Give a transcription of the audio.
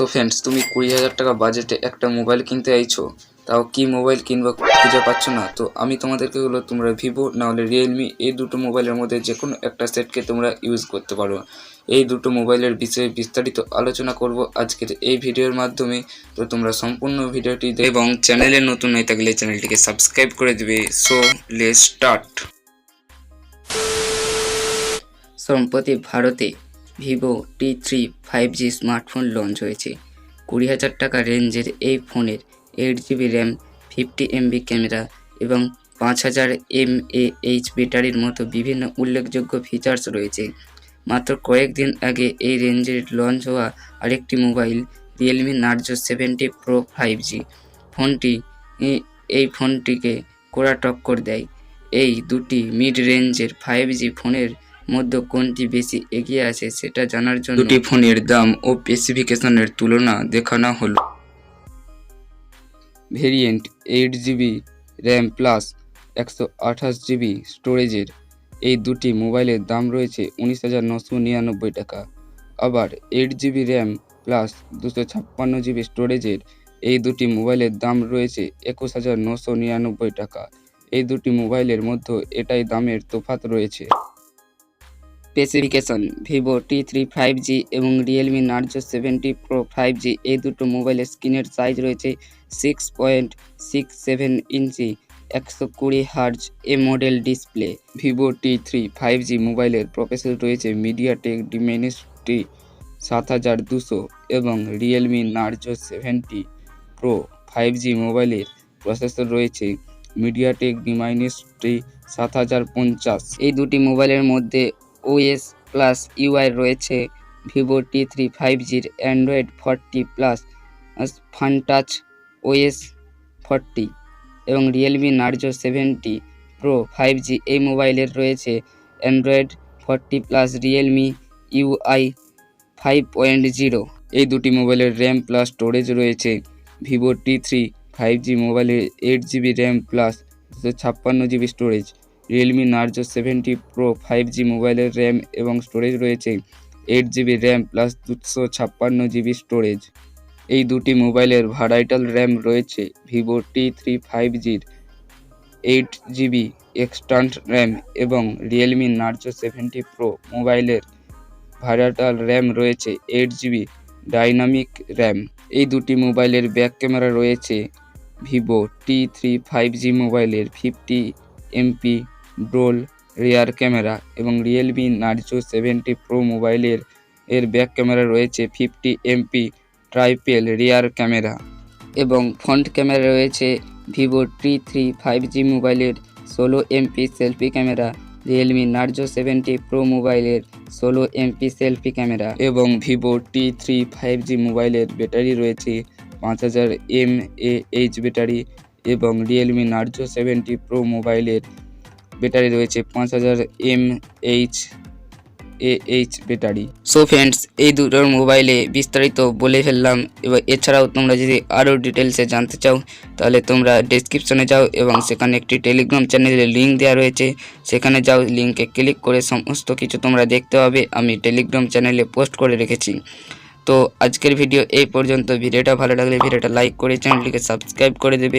So friends, তুমি 20,000 টাকা বাজেটে একটা মোবাইল কিনতে চাইছো, তাও কি মোবাইল কিনবা খুঁজে পাচ্ছ না। তো আমি তোমাদেরকে হলো তোমরা ভিভো নাহলে রিয়েলমি এই দুটো মোবাইলের মধ্যে যে কোনো একটা সেটকে তোমরা ইউজ করতে পারো। এই দুটো মোবাইলের বিষয়ে বিস্তারিত আলোচনা করব আজকের এই ভিডিওর মাধ্যমে। তো তোমরা সম্পূর্ণ ভিডিওটি এবং চ্যানেলে নতুন হয়ে থাকলে চ্যানেলটিকে সাবস্ক্রাইব করে দেবে। So let's start. সম্প্রতি ভারতে Vivo T3 5G smartphone launch হয়েছে। 20,000 টাকা রেঞ্জের এই ফোনের 8GB র্যাম, 50 MB ক্যামেরা এবং 5000 mAh ব্যাটারির মতো বিভিন্ন উল্লেখযোগ্য ফিচার্স রয়েছে। মাত্র কয়েকদিন আগে এই রেঞ্জের লঞ্চ হওয়া আরেকটি mobile Realme Narzo 70 Pro 5G এই ফোনটিকে কড়া টক্কর দেয়। এই দুটি মিড রেঞ্জের 5G ফোনের মধ্যে কোনটি বেশি এগিয়ে আছে সেটা জানার জন্য দুটি ফোনের দাম ও স্পেসিফিকেশনের তুলনা দেখানো হলো। Variant 8GB RAM plus 128GB স্টোরেজের এই দুটি মোবাইলের দাম রয়েছে 19,999 টাকা। আবার 8GB র্যাম প্লাস 256GB স্টোরেজের এই দুটি মোবাইলের দাম রয়েছে 21,999 টাকা। এই দুটি মোবাইলের মধ্যে এটাই দামের তফাৎ রয়েছে। স্পেসিফিকেশন: ভিভো T3 5G এবং রিয়েলমি নার্জো 70 Pro 5G এই দুটো মোবাইলের স্ক্রিনের সাইজ রয়েছে 6.67 ইঞ্চি, 120 Hz এ model display. Vivo T3 5G মোবাইলের প্রসেসর রয়েছে মিডিয়াটেক ডিমেনসিটি 7200 এবং রিয়েলমি নার্জো 70 Pro 5G মোবাইলের প্রসেসর রয়েছে মিডিয়াটেক ডিমেনসিটি 7050। এই দুটি মোবাইলের মধ্যে OS প্লাস UI রয়েছে ভিভো T3 5Gর অ্যান্ড্রয়েড 40 প্লাস ফানটাচ OS 40 এবং রিয়েলমি নার্জো 70 Pro 5G এই মোবাইলের রয়েছে অ্যান্ড্রয়েড 40 প্লাস রিয়েলমি UI 5.0। এই দুটি মোবাইলের র্যাম প্লাস স্টোরেজ রয়েছে ভিভো T3 5G মোবাইলের 8GB RAM plus 256GB storage, Realme Narzo 70 Pro 5G মোবাইলের র্যাম এবং স্টোরেজ রয়েছে 8GB RAM plus 256GB storage. এই দুটি মোবাইলের ভ্যারাইটাল র্যাম রয়েছে Vivo T3 5Gর 8GB external RAM এবং রিয়েলমি নার্জো 70 Pro মোবাইলের ভ্যারাইটাল র্যাম রয়েছে 8GB ডাইনামিক র্যাম। এই দুটি মোবাইলের ব্যাক ক্যামেরা রয়েছে ভিভো T3 5G মোবাইলের 50 MP ডুয়াল রিয়ার ক্যামেরা এবং রিয়েলমি নার্জো 70 Pro মোবাইলের ব্যাক ক্যামেরা রয়েছে 50 MP ট্রাইপল রিয়ার ক্যামেরা এবং ফ্রন্ট ক্যামেরা রয়েছে ভিভো T3 5G মোবাইলের 16 MP selfie camera, Realme Narzo 70 Pro মোবাইলের 16 MP সেলফি ক্যামেরা এবং ভিভো T3 5G মোবাইলের ব্যাটারি রয়েছে 5000 mAh ব্যাটারি এবং রিয়েলমি নার্জো 70 Pro মোবাইলের ব্যাটারি রয়েছে 5000 mAh ব্যাটারি। সো ফ্রেন্ডস, এই দুটোর মোবাইলে বিস্তারিত বলে ফেললাম। এবার এছাড়াও তোমরা যদি আরও ডিটেলসে জানতে চাও তাহলে তোমরা ডেসক্রিপশনে যাও এবং সেখানে একটি টেলিগ্রাম চ্যানেলের লিঙ্ক দেওয়া রয়েছে, সেখানে যাও, লিঙ্কে ক্লিক করে সমস্ত কিছু তোমরা দেখতে পাবে। আমি টেলিগ্রাম চ্যানেলে পোস্ট করে রেখেছি। তো আজকের ভিডিও এই পর্যন্ত। ভিডিওটা ভালো লাগলে ভিডিওটা লাইক করে চ্যানেলটিকে সাবস্ক্রাইব করে দেবে।